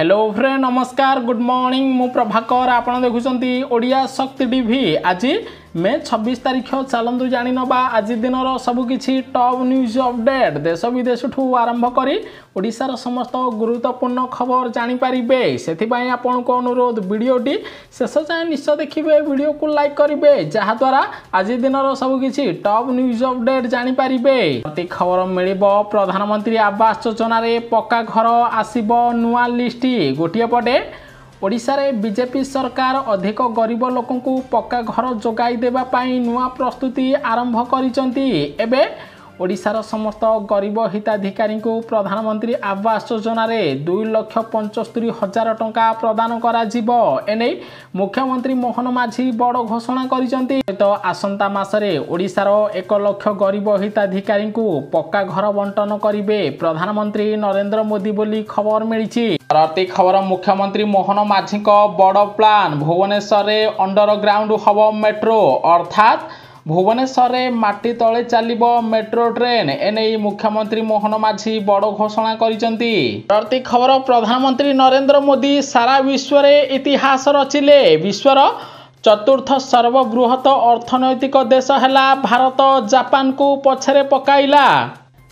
Hello friend नमस्कार good morning मु प्रभाकर आपण देखुचंती ओडिया शक्ति टीवी। आज मे 26 तारिख चलतु जानी नवा आज दिन सबकि टॉप न्यूज अपडेट देश विदेश ठू आरंभ करी ओडिशार समस्त गुरुत्वपूर्ण खबर जानीपारे से आपण को अनुरोध वीडियोटी शेष जाए निश्चय देखिए वीडियो को लाइक करेंगे जहाद्वारा आज दिन सबकि टॉप न्यूज अपडेट जानीपारे। प्रति खबर मिल प्रधानमंत्री आवास योजना पक्का घर आसब नुआ लिस्ट गोटे पटे ओडिशा रे बीजेपी सरकार अधिक गरीब लोकों को पक्का घर जोगाई देबा पाई नुआ प्रस्तुति आरंभ करिसंती। एबे ओडिशार समस्त गरीब हिताधिकारी को प्रधानमंत्री आवास योजना रे 2,75,000 टंका प्रदान करा जिवो। एने मुख्यमंत्री मोहन माझी बड़ घोषणा करिसंती। तो आसंता मासरे ओडिशार 1 लाख गरीब हिताधिकारी को पक्का घर बंटन करिवे प्रधानमंत्री नरेंद्र मोदी बोली खबर मिली। प्रति खबर मुख्यमंत्री मोहन माझी बड़ प्लान भुवनेश्वर रे अंडरग्राउंड हब मेट्रो अर्थात भुवनेश्वर रे माटी तले चलिबो मेट्रो ट्रेन। एने मुख्यमंत्री मोहन माझी बड़ घोषणा करिसंती। प्रति खबर प्रधानमंत्री नरेंद्र मोदी सारा विश्व रे इतिहास रचिले। विश्वर चतुर्थ सर्वबृहत अर्थनैतिक देश हैला भारत जापान को पछरे पकाइला।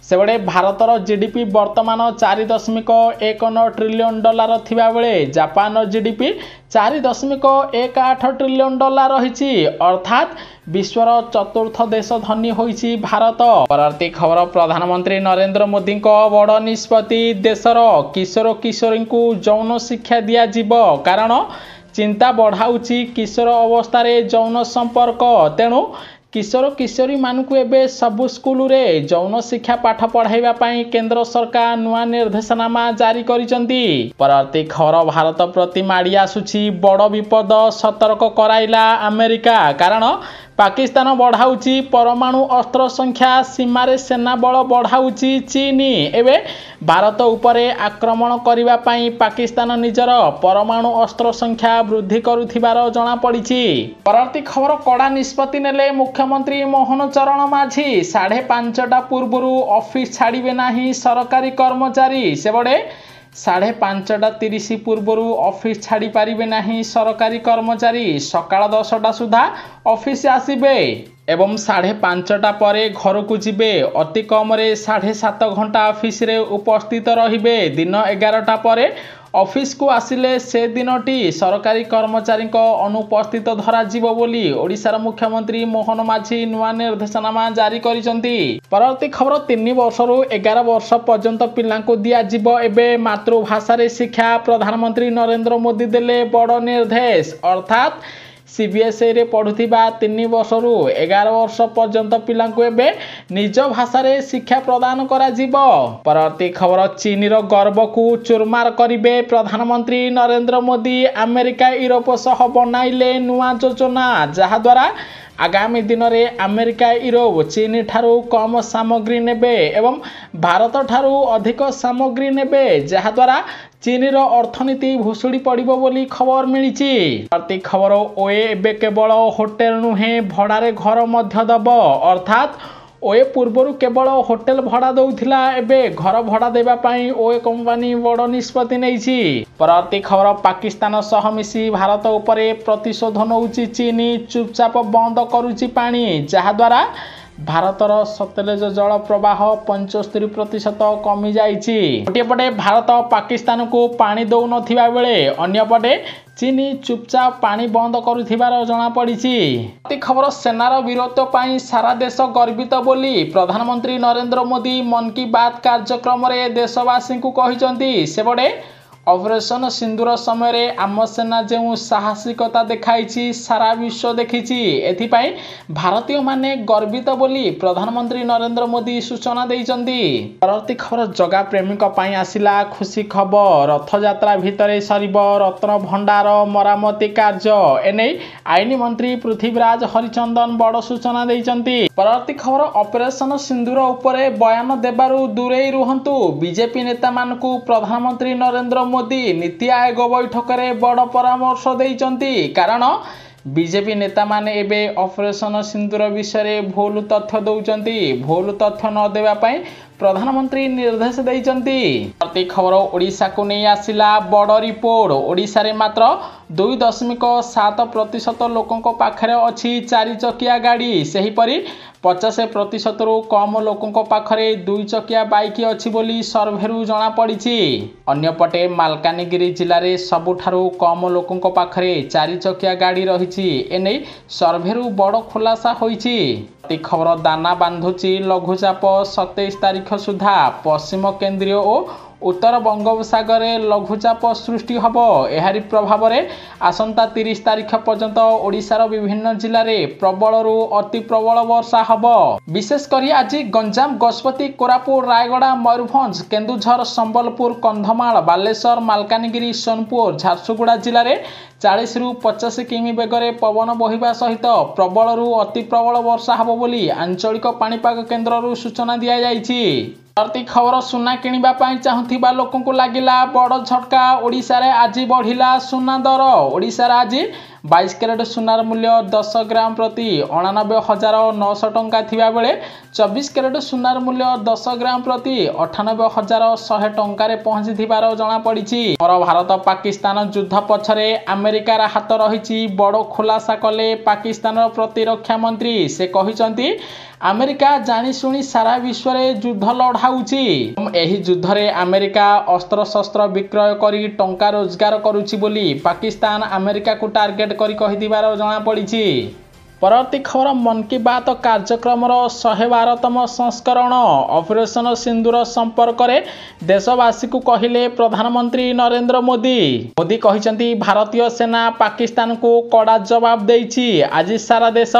सेबड़े भारतर जीडीपी वर्तमान 4.19 ट्रिलियन डॉलर थिबा बेले जापान जीडीपी 4.18 ट्रिलियन डॉलर रही अर्थात विश्वर चतुर्थ देश धनी होइछि भारत। परवर्ती खबर प्रधानमंत्री नरेंद्र मोदी बड़ निष्पत्ति देशर किशोर किशोरी को यौन शिक्षा दिया जिवो कारण चिंता बढ़ाउछि किशोर अवस्था रे यौन संपर्क। तेणु किशोर किशोरी मानकु एबे सबु स्कूल रे यौन शिक्षा पाठ पढ़ाइबा पाई केंद्र सरकार नुआ निर्देशनामा जारी करिसंती। परवर्ती खबर भारत प्रति माड़ी आसुछि बड़ विपद सतर्क कराइला अमेरिका कारण पाकिस्तान बढ़ाउछि परमाणु अस्त्र संख्या सीमारे सेना बल बढ़ाउछि चीन। एबे भारत उपरे आक्रमण करिबा पाई पाकिस्तान निजर परमाणु अस्त्र संख्या वृद्धि करुथिबार जणा पड़िछि। परवर्ती खबर कड़ा निष्पत्ति नेले मुख्यमंत्री मोहन चरण माझी 5:30 पूर्व ऑफिस छाड़िबे नाही सरकारी कर्मचारी। सेबड़े 5:30 पूर्व ऑफिस छाड़ी पारिबे नाही सरकारी कर्मचारी सकाळ 10टा सुधा ऑफिस आसिबे एवं 5:30 परे घर को जिबे। अति कम रे 7.5 घंटा ऑफिस रे उपस्थित रहिबे। दिन 11टा परे ऑफिस को आसिले से दिनटी सरकारी कर्मचारी अनुपस्थित धरा जीवो बोली ओडिशार मुख्यमंत्री मोहन माझी नुआ निर्देशनामा जारी करिसंती। परवर्ती खबर 3 वर्षरु 11 वर्ष पर्यंत पिलांको दिया जीवो एबे मातृभाषा रे शिक्षा प्रधानमंत्री नरेंद्र मोदी देले बड़ निर्देश अर्थात सीबीएसई रे पढ़ुथिबा 3 वर्षरु 11 वर्ष पर्यंत पिलांको एबे निज भाषा रे शिक्षा प्रदान करा जीवो। परवर्ती खबर चीन रो गर्व को चुरमार करिवे प्रधानमंत्री नरेंद्र मोदी अमेरिका यूरोप सह बनाइले नुआ योजना जहाद्वारा आगामी दिन में अमेरिका यूरोप चीन ठारू कम सामग्री नेबे एवं भारत ठारू अधिक सामग्री नेबे जहाद्वारा चीन रो अर्थनीति भुसुड़ी पड़िबो बोली खबर मिलिछि। प्रति खबर ओए एबे केवल होटेल नुहे भड़ारे घर मध्य दब अर्थात ओए पूर्वर केवल होटेल भड़ा दउथिला एबे घर भड़ा देबा पाई ओए कंपनी बड़ निष्पत्ति नैछि। परवर्ती खबर पाकिस्तान सह मिसी भारत उपरे प्रतिशोध नउछि चीन चुपचाप बंद करुछि पानी जहाद्वारा भारतर सतलेज जल प्रवाह 75% कमी जाइछि। गोटे पटे भारत पाकिस्तान को पानी दौ नथिबा बेले अन्य पटे चीन चुपचाप पानी बंद करुथिबार जणा पड़िछि। प्रति खबर सेनार वीरत्व पाई सारा देश गर्वित बोली प्रधानमंत्री नरेंद्र मोदी मन की बात कार्यक्रम रे देशवासी को कहिसंती। सेबडे ऑपरेशन सिंदूर समय रे आम सेना जो साहसिकता देखाई सारा विश्व देखी एथिपाई भारतीय माने गर्वित बोली प्रधानमंत्री नरेंद्र मोदी सूचना देइचंती। परवर्ती खबर जगा प्रेमिक पाई आसिला खुशी खबर रथ यात्रा भितरे सरिब रत्न भंडार मरामती कार्य एने आईन मंत्री पृथ्वीराज हरिचंदन बड़ सूचना देइचंती। परवर्ती खबर ऑपरेशन सिंदूर उपरे बयान देबारु दूरे रुहंतु बीजेपी नेता मानकु प्रधानमंत्री नरेंद्र मोदी नीति आयोग बैठक में बड़ परामर्श देइचंती कारण बीजेपी नेता माने एबे ऑपरेशन सिंदूर विषय भूल तथ्य दौरान भूल तथ्य न देवा पाई प्रधानमंत्री निर्देश देइचंती। प्रति खबर ओडिशा को नहीं आसिला बड़ रिपोर्ट। ओडिशा रे मात्र 2.7% लोकों पाखरे अछि 4 चकिया गाड़ी। सेहीपरि 50% रु कम लोकों पाखरे 2 चकिया बाइक अछि बोली सर्भेरु जना पड़िछि। अन्यपटे मालकानगिरी जिले में सबुठारु कम लोकों पाखरे 4 चकिया गाड़ी रहिछि। एने सर्भेरु बड़ खुलासा होइछि। प्रति खबर दाना बांधुची लघुचाप 27 तारिख सुधा पश्चिम केन्द्रीय और उत्तर बंगोपसागर लघुचाप सृष्टि हब। एहारी प्रभाव में आसंता 30 तारिख पर्यंत ओडिशार विभिन्न जिले में प्रबल अति प्रबल वर्षा हब। विशेषकर आज गंजाम गजपति कोरापुट रायगड़ा मयूरभंज केन्दुझर संबलपुर कंधमाल बालेश्वर मालकानगिरी सोनपुर झारसुगुड़ा जिले में 40 रु 50 किमी बेगर पवन बहिबा सहित प्रबल अति प्रबल वर्षा हब बोली आंचलिक पाणीपाग केन्द्र सूचना दि जाइछि। प्रति खबर सुना किनिबा पाई चाहुथिबा लोकन को लागिला बड़ झटका। ओडिशा रे आज बढ़िला सुना दर। ओडिशा रे आज 22 कैरेट सुनार मूल्य 10 ग्राम प्रति 89,900 टंका थिबा बेले 24 कैरेट सुनार मूल्य 10 ग्राम प्रति 98,100 टंका रे पहुंची थिबार जणा पड़िछि। भारत पाकिस्तान युद्ध पछरे अमेरिकार हाथ रहिछि बड़ खुलासा कले पाकिस्तान प्रतिरक्षा मंत्री। से कहिसंती अमेरिका जानिशुणी सारा विश्व में युद्ध लड़ाऊँगी। एही युद्ध रे अमेरिका अस्त्र शस्त्र विक्रय करी टंका रोजगार करुछि बोली पाकिस्तान अमेरिका को टार्गेट करी कहिदिबार जणा पड़िछि। परवर्ती खबर मन की बात कार्यक्रम 112तम संस्करण ऑपरेशन सिंदूर संपर्क में देशवासी को कहिले प्रधानमंत्री नरेंद्र मोदी। मोदी कहिसंती भारतीय सेना पाकिस्तान को कड़ा जवाब देइछि। आज सारा देश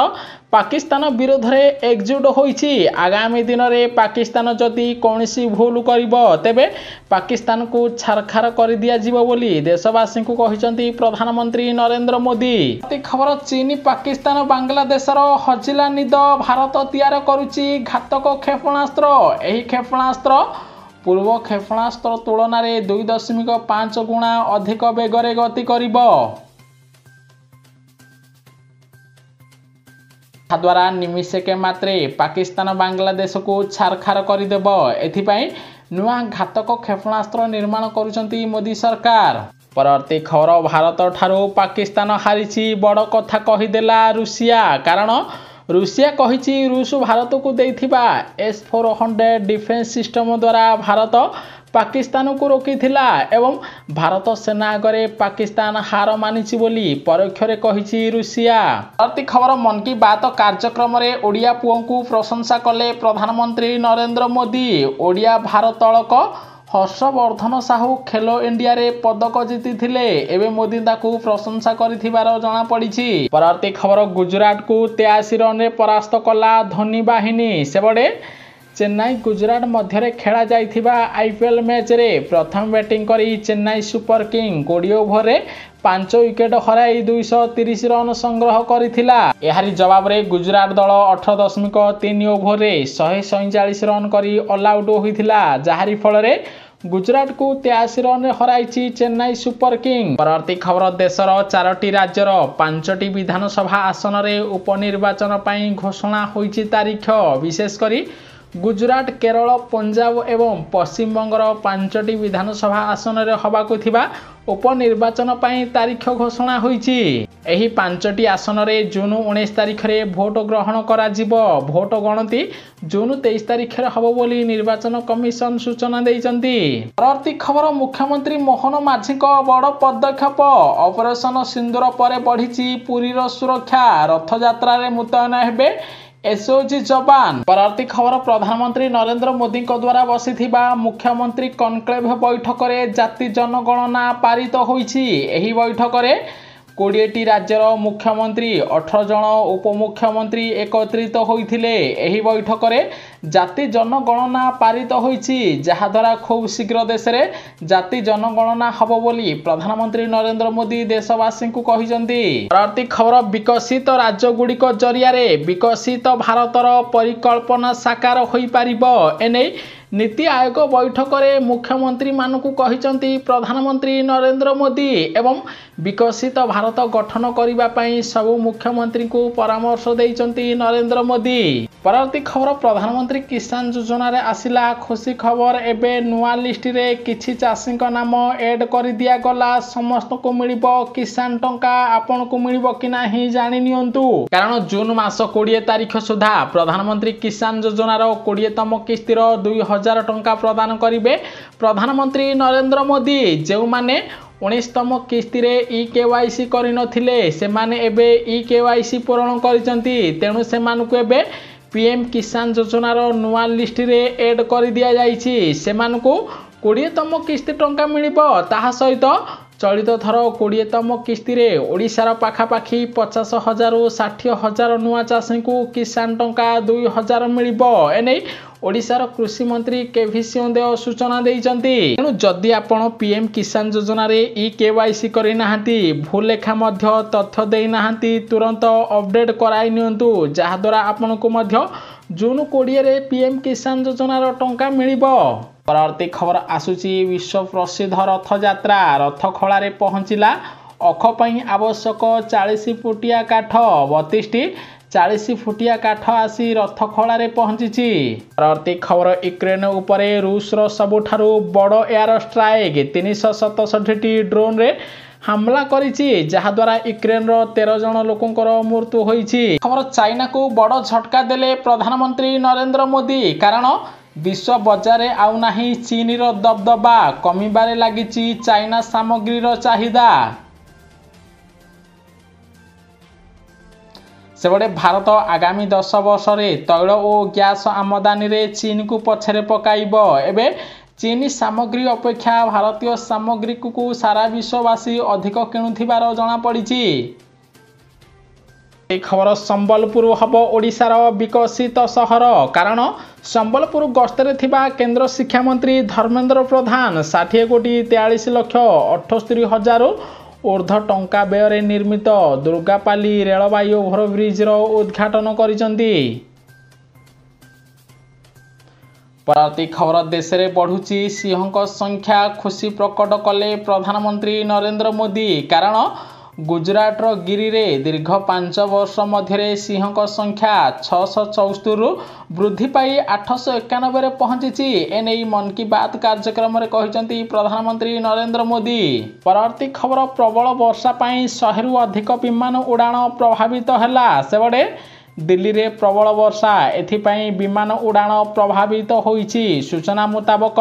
पाकिस्तान विरोध में एकजुट होइछि। आगामी दिन में पाकिस्तान जदि कौनसी भूल करिबो तेबे पाकिस्तान को छारखार कर दिया जिवो बोली देशवासी को कहिसंती प्रधानमंत्री नरेंद्र मोदी। खबर चीन पाकिस्तान बांग्लादेशर हजिला निद भारत तैयार करुछि घातक क्षेपणास्त्र। एही क्षेपणास्त्र पूर्व क्षेपणास्त्र तुलन में 2.5 गुणा अधिक बेगरे गति करिबो। द्वारा निमिषके मात्रे पाकिस्तान बांग्लादेश को छारखार करदेव। एथिपाई नुआ घातक क्षेपणास्त्र निर्माण करुचंती मोदी सरकार। परवर्ती खबर भारत ठारू पाकिस्तान हारिछि बड़ कथा कहिदेला रूसिया। कारण रूसिया कहिछि रूस भारत को देइथिबा S-400 डिफेंस सिस्टम द्वारा भारत पाकिस्तान को रोकिथिला एवं भारत सेना आगे पाकिस्तान हार मानिछि बोली परोक्षरे कहिछि रूसिया। प्रति खबर मन की बात कार्यक्रम रे ओडिया पुओं को प्रशंसा कले प्रधानमंत्री नरेंद्र मोदी। ओडिया भारतलक हर्षवर्धन साहू खेलो इंडिया रे पदक जीति एवं मोदी ताकू प्रशंसा करिथिबार जणा पड़िछि। परवर्ती खबर गुजरात को 83 रन रे परास्त कला धोनी बाहिनी। सेबडे चेन्नई गुजरात मध्य खेला जाइथिबा आईपीएल मैच रे प्रथम बैटिंग करी चेन्नई सुपर किंग 20 ओवर रे 5 विकेट हराई 230 रन संग्रह करिथिला। एहारी जवाब रे गुजरात दल 18.3 ओवर रे 147 रन करी ऑल आउट होइथिला। जाहारी फल रे गुजरात को 83 रन हराई चेन्नई सुपर किंग। परवर्ती खबर देशर 4टी राज्यर 5टी विधानसभा आसन रे उपनिर्वाचन पई घोषणा होइछि तारीख। विशेषकर गुजरात केरल पंजाब एवं पश्चिम बंगर 5टी विधानसभा आसन रे हबाकु थिबा उपनिर्वाचन पई तारीख घोषणा होइछि। एही 5टी आसन रे जून 19 तारीख रे भोट ग्रहण करा जिवो। भोट गणति जून 23 तारीख रे हबो बोली निर्वाचन कमिशन सूचना दैचंती। परवर्ती खबर मुख्यमंत्री मोहन माझी को बड़ पदक्षेप। ऑपरेशन सिंदूर पर बढ़िछि पुरी रो सुरक्षा। रथ यात्रा रे मुतयन हेबे एसओजी जवान। परवर्ती खबर प्रधानमंत्री नरेंद्र मोदी द्वारा बसिथिबा मुख्यमंत्री कनक्लेव बैठक रे जाति जनगणना पारित होइछि। एही बैठक रे 20टी राज्यर मुख्यमंत्री 18 जन उपमुख्यमंत्री एकत्रित होइथिले। एही बैठक रे जाति जनगणना पारित होइछि जहाद्वारा खूब शीघ्र देश रे जाति जनगणना हबो बोली प्रधानमंत्री नरेंद्र मोदी देशवासी को कहिसंती। परवर्ती खबर विकसित राज्य गुड़िक जरिया रे विकसित भारतर परिकल्पना साकार होई पारिबो। एने नीति आयोग बैठक में मुख्यमंत्री मानकु कहिसंती प्रधानमंत्री नरेंद्र मोदी एवं विकसित भारत गठन करने सबु मुख्यमंत्री को परामर्श देइसंती नरेंद्र मोदी। परवर्ती खबर प्रधानमंत्री किसान योजना रे आसिला खुशी खबर एबे नुआ लिस्ट रे किछि चाषी नाम एड कर दिया गला समस्त को मिलिबो किसान टंका आपन को मिलिबो कि नाही जानि नियंतु कारण जून मास 20 तारिख सुधा प्रधानमंत्री किसान योजना रो 20तम किस्तिर 2000 टंका प्रदान करिवे प्रधानमंत्री नरेंद्र मोदी जेउ माने 19तम किस्ती रे ई-केवाईसी करि नथिले से माने एबे ई-केवाईसी पूर्ण करिसंती तेनु से मानकु एबे पीएम किसान योजना रो नुआ लिस्ट रे एड कर दिया जाइछि से मानकु 20तम किस्ती टंका मिलिबो ताहा सहित चलित थर 20तम किस्ती रे ओडिशार पाखापाखी 50,000 रु 60,000 नुआ चाषी को किसान टंका 2,000 मिलिबो एनै ओडिशार कृषि मंत्री केभी सिंहदेव सूचना देइचंती तेणु जदि आपण पीएम किसान योजना रे ई-केवाईसी करि नाहंती भूल लेखा मध्य तथ्य देइ नाहंती तुरंत अपडेट कराई नियंतु जहा द्वारा आपण को मध्य जून 20 रे पीएम किसान योजना रो टंका मिलिबो। परवर्ती खबर आसुची विश्व प्रसिद्ध रथ यात्रा रथ खळा रे पहुंचिला अख पई आवश्यक 40 फुटिया काठ 32टी 40 फुटिया काठ आसी रथ खळा रे पहुंची। परवर्ती खबर यूक्रेन उपरे रूस रो सबुठारु बड़ एयर स्ट्राइक 367टी ड्रोन रे हमला करिछि जहा द्वारा यूक्रेन रो 13 जन लोकंकर मृत्यु होइछि। खबर चाइना को बड़ झटका देले प्रधानमंत्री नरेंद्र मोदी कारण विश्व बजार आउ नाही चीन रो दबदबा कमिबारे लागिछि चाइना सामग्री रो चाहिदा सेबडे भारत आगामी 10 वर्ष रे तैल और गैस आमदानी रे चीन को पछरे पकाइबो एबे चीनी सामग्री अपेक्षा भारतीय सामग्री को सारा विश्ववासी अधिक किणुथिबार जना पड़िछि। ए खबर संबलपुर हब ओडिशार विकसित सहर कारण संबलपुर गस्तरे थिबा केंद्र शिक्षा मंत्री धर्मेंद्र प्रधान 60 कोटी 43 लक्ष 78 हजार ऊर्ध टंका व्यय निर्मित दुर्गापाली रेलवाई ओभरब्रिज उद्घाटन करिसंती। परवर्ती खबर देश में बढ़ुची सिंह संख्या खुशी प्रकट कले प्रधानमंत्री नरेंद्र मोदी कारण गुजरात गिरी रे दीर्घ 5 वर्ष मध्य सिंह संख्या 674 वृद्धि पाई 891 रे पहुंची एने मन की बात कार्यक्रम रे कहिसंती प्रधानमंत्री नरेंद्र मोदी। परवर्ती खबर प्रबल वर्षा पाई 100 रु अधिक विमान उड़ान प्रभावित हैला सेबडे दिल्ली रे प्रबल वर्षा एथिपाई विमान उड़ान प्रभावित होइछि सूचना मुताबक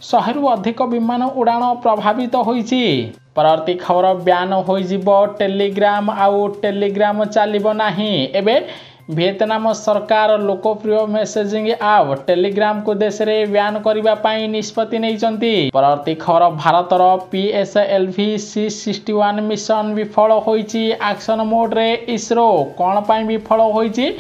100 रु अधिक विमान उड़ान प्रभावित होइछि। परवर्ती खबर ब्यान होइजिबो टेलीग्राम आउ टेलीग्राम चलिबो नाही एबे वियतनाम सरकार लोकप्रिय मेसेजिंग ऐप टेलीग्राम को देश में ब्यान करबा पाई निष्पत्ति नैचंती। परवर्ती खबर भारतर PSLV C61 मिशन विफल होइछि एक्शन मोड रे इसरो कोन पाई विफल होइछि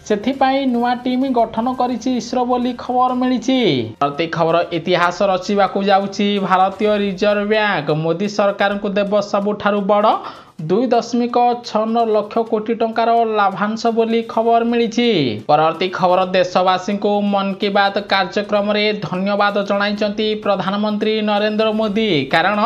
सेथिपाई नुआ टीम गठन करिछि इसरो बोली खबर मिलिछि। परवर्ती खबर इतिहास रचिबा को जाउछि भारतीय रिजर्व बैंक मोदी सरकार को देव सबुठारु बड़ 2.69 लाख कोटी टंकार लाभांश बोली खबर मिलिछि। परवर्ती खबर देशवासी को मन की बात कार्यक्रम रे धन्यवाद जणाइचंती प्रधानमंत्री नरेंद्र मोदी कारण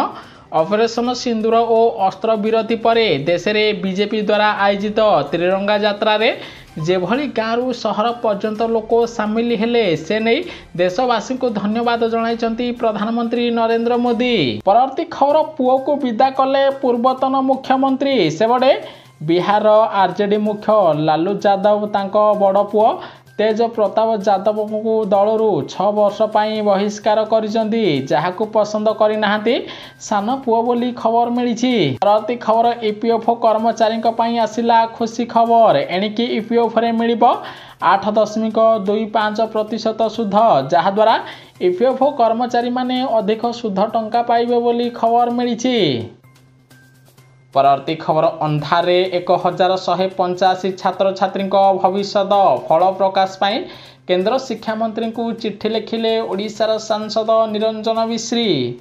ऑपरेशन सिंदूर और अस्त्र विरति परे देश में बीजेपी द्वारा आयोजित त्रिरंगा यात्रा रे जेभली गाँव सहर पर्यंत लोक सामिल हेले से नहीं देशवासी को धन्यवाद जणाइचंती प्रधानमंत्री नरेंद्र मोदी। परवर्ती खबर पुओ को विदा कले पूर्वतन मुख्यमंत्री सेबडे बिहार आरजेडी मुख्य लालू यादव तांको बड़ पुओ तेज प्रताप यादव को दलरू 6 वर्ष पाई बहिष्कार करिसंती जहाकू पसंद करि नाहंती सान पुओ बोली खबर मिलिछि। परवर्ती खबर ईपीएफओ कर्मचारी पाई आसिला खुशी खबर एणिकी ईपीएफओ रे मिलिबो 8.25% सुध जहा द्वारा ईपीएफओ कर्मचारी माने अधिक सुध टंका पाइबे बोली खबर मिलिछि। परवर्ती खबर अंधारे 1185 छात्र छात्री भविष्य फल प्रकाश पाई केंद्र शिक्षा मंत्री को चिट्ठी लिखिले ओडिशार सांसद निरंजन मिश्री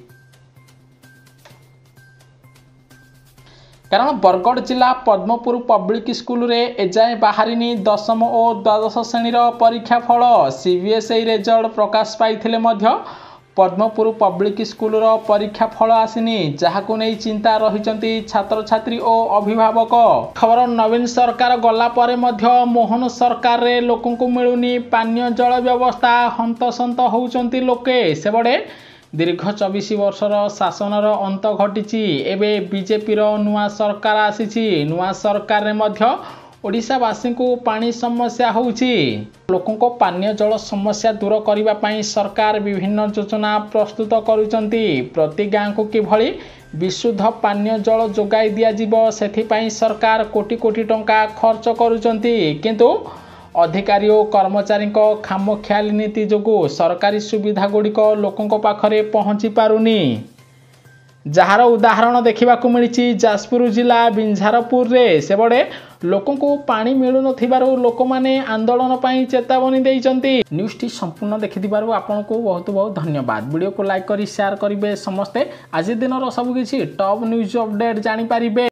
कारण बरगढ़ जिला पद्मपुर पब्लिक स्कूल रे एजाए बाहरिनी 10म और 12श श्रेणी परीक्षा फल सीबीएसई रिजल्ट प्रकाश पाइथिले मध्य पद्मपुर पब्लिक स्कूल परीक्षा फल आसीनी जहाकु नहीं चिंता रहिचंती छात्र छात्री और अभिभावक। खबर नवीन सरकार गला परे मध्य मोहन सरकार रे लोकंकु मिलुनी पानीय जल व्यवस्था हंतसंत होउचंती लोके सेबडे दीर्घ 24 वर्षर शासनर अंत घटी एवं बीजेपी नुआ सरकार आसी नुआ सरकार रे मध्य ओडिशावासी को पानी समस्या होउची। लोकों को पानीय जल समस्या दूर करने पाई सरकार विभिन्न योजना प्रस्तुत करुचंती। प्रति गाँव को किभली विशुद्ध पानीय जल जोगाई दिया सेथिपाई सरकार कोटी कोटी टंका खर्च करुचंती किंतु अधिकारी और कर्मचारी खामख्याली नीति जोगु सरकारी सुविधा गुड़िक लोकों पाखरे पहुँची पारुनी। जार उदाहरण देखा मिली जाजपुर जिला बिंझारपुर रे सेबड़े लोकों को पानी मिलु नथिबारु लोक माने आंदोलन पई चेतावनी देइचंती। न्यूज़ टी संपूर्ण देखिथिबारु आपनको बहुत बहुत धन्यवाद। वीडियो को लाइक करी शेयर करिवे समस्ते आज दिन सब किछि टॉप न्यूज़ अपडेट जानि पारिबे।